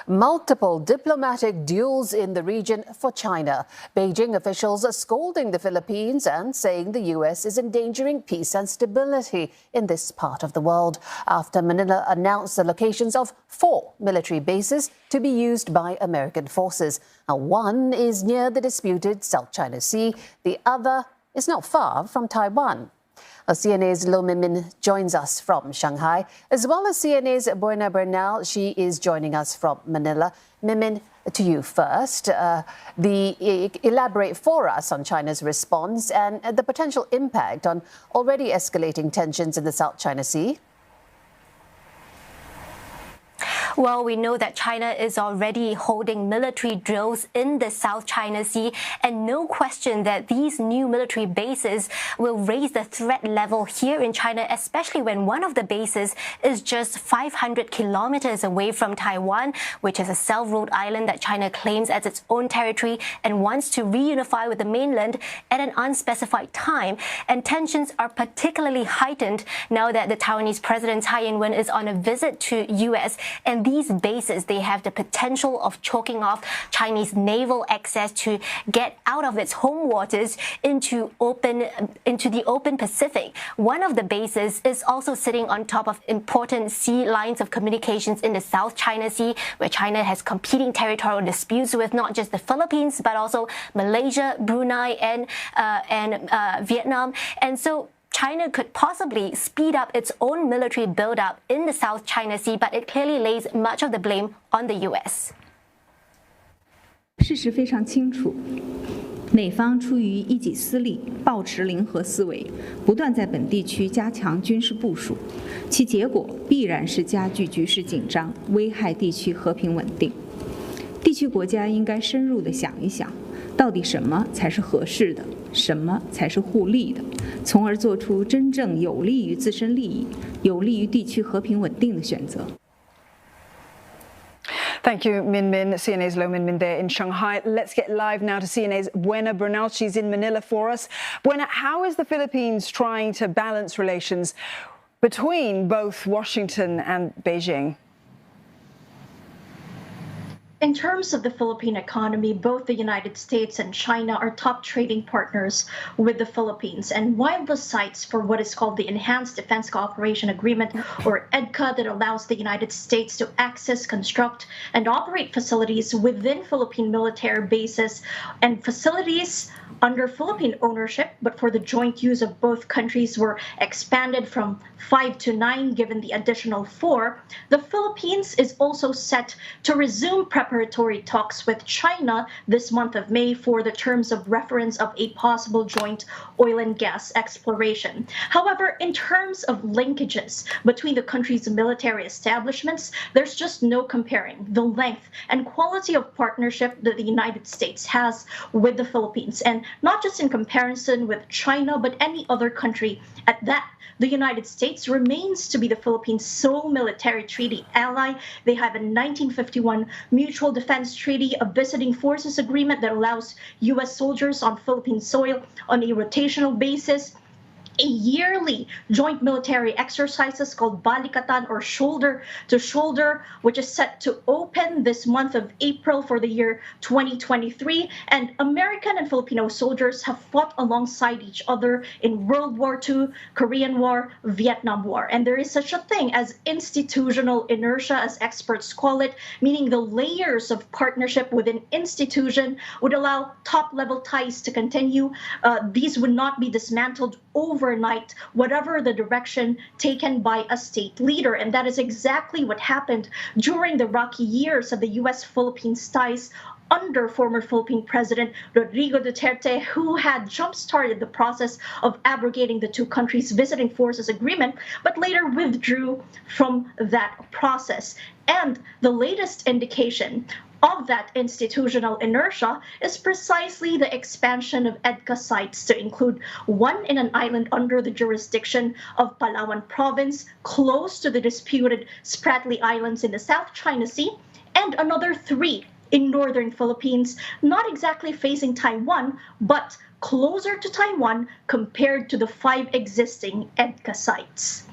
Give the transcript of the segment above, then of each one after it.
Multiple diplomatic duels in the region for China. Beijing officials are scolding the Philippines and saying the U.S. is endangering peace and stability in this part of the world after Manila announced the locations of 4 military bases to be used by American forces. Now, one is near the disputed South China Sea. The other is not far from Taiwan. CNA's Lo Min joins us from Shanghai, as well as CNA's Buena Bernal. She is joining us from Manila. Min, to you first. Elaborate for us on China's response and the potential impact on already escalating tensions in the South China Sea. Well, we know that China is already holding military drills in the South China Sea, and no question that these new military bases will raise the threat level here in China, especially when one of the bases is just 500 kilometers away from Taiwan, which is a self-ruled island that China claims as its own territory and wants to reunify with the mainland at an unspecified time. And tensions are particularly heightened now that the Taiwanese President Tsai Ing-wen is on a visit to U.S. And these bases, they have the potential of choking off Chinese naval access to get out of its home waters into the open Pacific. One of the bases is also sitting on top of important sea lines of communications in the South China Sea, where China has competing territorial disputes with not just the Philippines, but also Malaysia, Brunei, and Vietnam. And so China could possibly speed up its own military buildup in the South China Sea, but it clearly lays much of the blame on the U.S. 事实非常清楚，美方出于一己私利，抱持零和思维，不断在本地区加强军事部署，其结果必然是加剧局势紧张，危害地区和平稳定。地区国家应该深入地想一想，到底什么才是合适的，什么才是互利的，从而做出真正有利于自身利益、有利于地区和平稳定的选择。 Thank you, Min. CNA's Lo Min there in Shanghai. Let's get live now to CNA's Buena Bernal. She's in Manila for us. Buena, how is the Philippines trying to balance relations between both Washington and Beijing? In terms of the Philippine economy, both the United States and China are top trading partners with the Philippines. And while the sites for what is called the Enhanced Defense Cooperation Agreement, or EDCA, that allows the United States to access, construct, and operate facilities within Philippine military bases and facilities under Philippine ownership, but for the joint use of both countries, were expanded from 5 to 9, given the additional 4, the Philippines is also set to resume preparatory talks with China this month of May for the terms of reference of a possible joint oil and gas exploration. However, in terms of linkages between the countries' military establishments, there's just no comparing the length and quality of partnership that the United States has with the Philippines. And not just in comparison with China, but any other country at that. The United States remains to be the Philippines' sole military treaty ally. They have a 1951 Mutual Defense Treaty, a visiting forces agreement that allows U.S. soldiers on Philippine soil on a rotational basis, a yearly joint military exercises called Balikatan, or shoulder to shoulder, which is set to open this month of April for the year 2023. And American and Filipino soldiers have fought alongside each other in World War II, Korean War, Vietnam War. And there is such a thing as institutional inertia, as experts call it, meaning the layers of partnership within institution would allow top-level ties to continue. These would not be dismantled overnight, whatever the direction taken by a state leader. And that is exactly what happened during the rocky years of the U.S.-Philippines ties under former Philippine President Rodrigo Duterte, who had jump-started the process of abrogating the two countries' visiting forces agreement, but later withdrew from that process. And the latest indication of that institutional inertia is precisely the expansion of EDCA sites to include one in an island under the jurisdiction of Palawan province, close to the disputed Spratly Islands in the South China Sea, and another 3 in northern Philippines, not exactly facing Taiwan, but closer to Taiwan compared to the 5 existing EDCA sites.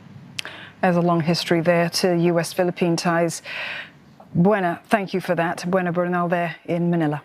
There's a long history there to U.S.-Philippine ties. Buena, thank you for that. Buena Bernal there in Manila.